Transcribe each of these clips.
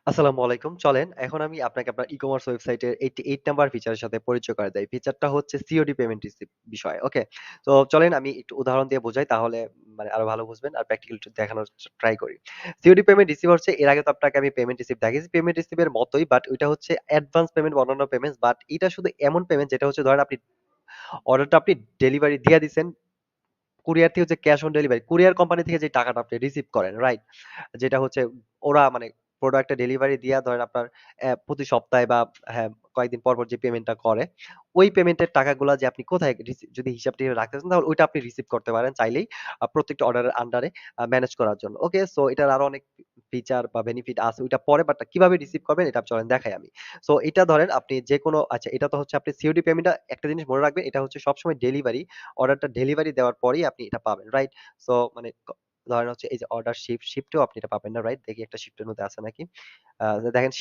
আসসালামু আলাইকুম। চলেন এখন আমি আপনাকে আপনার ই-কমার্স ওয়েবসাইটের 88 নাম্বার ফিচারের সাথে পরিচয় করায় দেই। ফিচারটা হচ্ছে সিওডি পেমেন্ট রিসিভ বিষয়। ওকে? তো চলেন আমি একটু উদাহরণ দিয়ে বোঝাই তাহলে মানে আরো ভালো বুঝবেন আর প্র্যাকটিক্যালি একটু দেখানোর ট্রাই করি। সিওডি পেমেন্ট রিসিভ হচ্ছে এর আগে তো আপনাকে আমি পেমেন্ট রিসিভ দেখিয়েছি। পেমেন্ট রিসিভ এর মতোই বাট ওইটা হচ্ছে অ্যাডভান্স পেমেন্ট বা অন্যান্য পেমেন্টস বাট এটা শুধু এমন পেমেন্ট যেটা হচ্ছে ধরেন আপনি অর্ডারটা আপনি ডেলিভারি দিয়া দিছেন। কুরিয়ার থেকে হচ্ছে cash on delivery. Courier company থেকে যে টাকাটা আপনি রিসিভ করেন, রাইট? যেটা হচ্ছে ওরা মানে প্রোডাক্টটা ডেলিভারি দিয়া ধরেন আপনার প্রতি সপ্তাহে বা হ্যাঁ, কয়েকদিন পর, পর যে পেমেন্টটা করে, ওই পেমেন্টের টাকাগুলা যে আপনি কোথায় যদি হিসাবটি রাখতেছেন তাহলে ওইটা আপনি রিসিভ করতে পারেন চাইলেই প্রত্যেকটা অর্ডারের আন্ডারে ম্যানেজ করার জন্য। ওকে? সো এটার আরো অনেক ফিচার বা বেনিফিট আছে ওইটা পরে বাট কিভাবে রিসিভ করবেন এটা চলেন দেখাই আমি। সো এটা ধরেন আপনি যেকোনো আচ্ছা এটা তো হচ্ছে আপনি সিওডি পেমেন্টটা একটা জিনিস মনে রাখবেন এটা হচ্ছে সবসময় ডেলিভারি। অর্ডারটা ডেলিভারি দেওয়ার পরেই আপনি এটা পাবেন, রাইট? সো মানে ধরেন হচ্ছে এই যে অর্ডার শিফটেও আপনি এটা পাবেন না, রাইট? দেখি একটা শিফটের মধ্যে আছে নাকি? দেখেন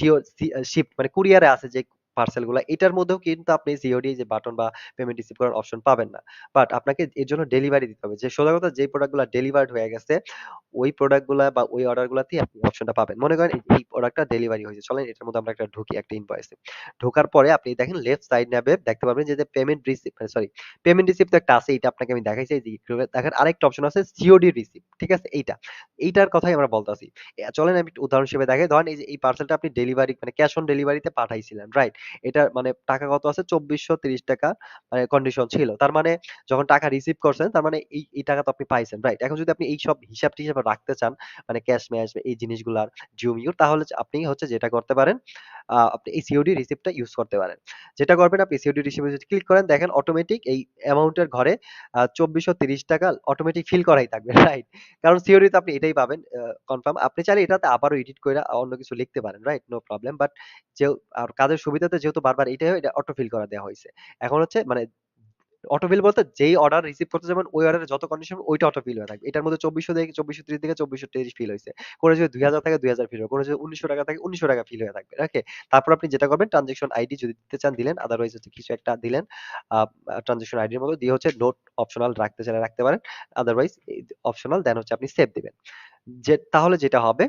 শিফট মানে কুরিয়ারে আছে যে পার্সেল গুলা এটার মধ্যেও কিন্তু আপনি সিওডি যে বাটন বা পেমেন্ট রিসিভ করার অপশন পাবেন না। বাট আপনাকে এর জন্য ডেলিভারি দিতে হবে। যে সোজা কথা যে প্রোডাক্ট গুলা ডেলিভার্ড হয়ে গেছে ওই প্রোডাক্ট গুলা বা ওই অর্ডার গুলাতেই আপনি অপশনটা পাবেন। মনে করেন এই প্রোডাক্টটা ডেলিভারি হয়েছে। চলেন এটার মধ্যে আমরা একটা ঢুকি একটা ইনভয়েসে। ঢোকার পরে আপনি দেখেন লেফট সাইড ন্যাবে দেখতে পাবেন যে payment receive sorry payment receive তো একটা আছে এটা আপনাকে আমি দেখাইছি এই যে দেখেন আরেকটা অপশন আছে সিওডি রিসিভ। ঠিক আছে? এইটা। এইটার কথাই আমরা বলতাছি। চলেন আমি একটু উদাহরণ হিসেবে দেখাই। ধরেন এই যে এই পার্সেলটা আপনি ডেলিভারি মানে ক্যাশ অন ডেলিভারিতে পাঠাইছিলেন, রাইট? এটার মানে টাকা কত আছে ৳২৪৩০ মানে কন্ডিশন ছিল। তার মানে যখন টাকা রিসিভ করছেন তার মানে এই টাকা তো আপনি পাইছেন, রাইট? এখন যদি আপনি এইসব হিসাব-টিসাব রাখতে চান মানে ক্যাশ ম্যাশ এই জিনিসগুলার ডিউ-মিউ তাহলে আপনি হচ্ছে যেটা করতে পারেন আপনি এই সিওডি রিসিপ্টটা ইউজ করতে পারেন। যেটা করবেন আপনি সিওডি রিসিপ্টে যদি ক্লিক করেন দেখেন অটোমেটিক এই অ্যামাউন্টের ঘরে ৳২৪৩০ অটোমেটিক ফিল করাই থাকবে, রাইট? কারণ সিওরিতে আপনি এটাই পাবেন কনফার্ম। আপনি চাইলে এটাতে আবারও এডিট কইরা অন্য কিছু লিখতে পারেন, রাইট? No problem. বাট আর কাজের সুবিধাতে যেহেতু বারবার এটাই হয়, এটা অটো ফিল করা দেয়া হইছে। এখন হচ্ছে মানে অটো ফিল বলতে যেই অর্ডার রিসিভ করতে যাবেন ওই অর্ডারের যত কন্ডিশন ওইটা অটো ফিল হয়ে থাকবে। এটার মধ্যে ২৪৩০ থেকে ২৪৩০ ফিল হইছে। কোনো যদি ২০০০ থাকে ২০০০ ফিল হবে। কোনো যদি ৳১৯০০ থাকে ৳১৯০০ ফিল হয়ে থাকবে। ওকে? তারপর আপনি যেটা করবেন ট্রান্সেকশন আইডি যদি দিতে চান দিলেন। আদারওয়াইজ হচ্ছে কিছু একটা দিলেন। আ ট্রান্সেকশন আইডির মতো দিয়ে হচ্ছে নোট অপশনাল রাখতে চাইলে রাখতে পারেন। আদারওয়াইজ অপশনাল দেন হচ্ছে আপনি সেভ দিবেন। তাহলে যেটা হবে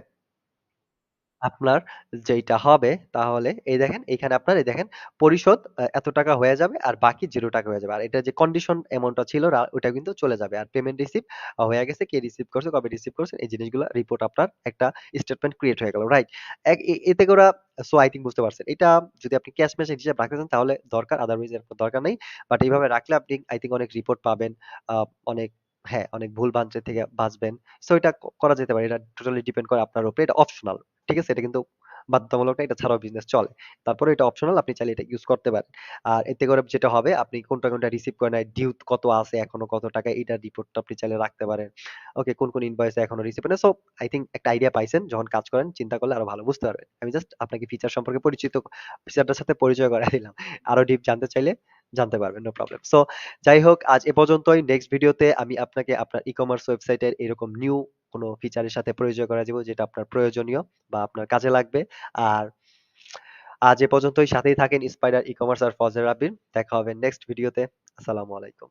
আপনার যেইটা হবে তাহলে এই দেখেন এখানে আপনার এই দেখেন পরিশোধ এত টাকা হয়ে যাবে আর বাকি ৳0 হয়ে যাবে। আর এটা যে কন্ডিশন অ্যামাউন্টটা ছিল ওটা কিন্তু চলে যাবে। আর পেমেন্ট রিসিভ হয়ে গেছে, কে রিসিভ করছে, কবে রিসিভ করছেন এই জিনিসগুলা রিপোর্ট আপনার একটা স্টেটমেন্ট ক্রিয়েট হয়ে গেল। রাইট? এতে করে সো আই থিংক বুঝতে পারছেন। এটা যদি আপনি ক্যাশ ম্যাশ হিসাব রাখতে চান তাহলে দরকার আদারওয়াইজ এর দরকার নেই। বাট এইভাবে রাখলে আপনি আই থিংক অনেক রিপোর্ট পাবেন। আ অনেক হ্যাঁ, অনেক ভুল ভ্রান্তি থেকে বাঁচবেন। সো এটা করা যেতে পারে। এটা টোটালি ডিপেন্ড করে আপনার উপরে। এটা অপশনাল। ঠিক আছে? এটা কিন্তু বাধ্যতামূলক না, এটা ছাড়াও বিজনেস চলে। তারপরে এটা অপশনাল আপনি চাইলে এটা ইউজ করতে পারেন। আর এতে করে যেটা হবে আপনি কোনটা রিসিভ করেন নাই, ডিউ কত আছে, এখনো কত টাকা এটার রিপোর্টটা আপনি চাইলে রাখতে পারেন। ওকে, কোন ইনভয়েস এখনো রিসিভ হয় না। সো আই থিংক একটা আইডিয়া পাইছেন। যখন কাজ করেন চিন্তা করলে আরো ভালো বুঝতে পারবেন। আমি জাস্ট আপনাকে ফিচার সম্পর্কে ফিচারটার সাথে পরিচয় করায় দিলাম। আরো ডিপ জানতে চাইলে জানতে পারবেন। No problem. সো যাই হোক আজ এ পর্যন্তই। নেক্সট ভিডিওতে আমি আপনাকে আপনার ই-কমার্স ওয়েবসাইটের এরকম নিউ কোন ফিচারের সাথে পরিচয় করায় দিব যেটা আপনার প্রয়োজনীয় বা আপনার কাজে লাগবে। আর আজ এ পর্যন্তই। সাথেই থাকেন স্পাইডার ই-কমার্স আর ফজর রাব্বির। দেখা হবে নেক্সট ভিডিওতে। আসসালামু আলাইকুম।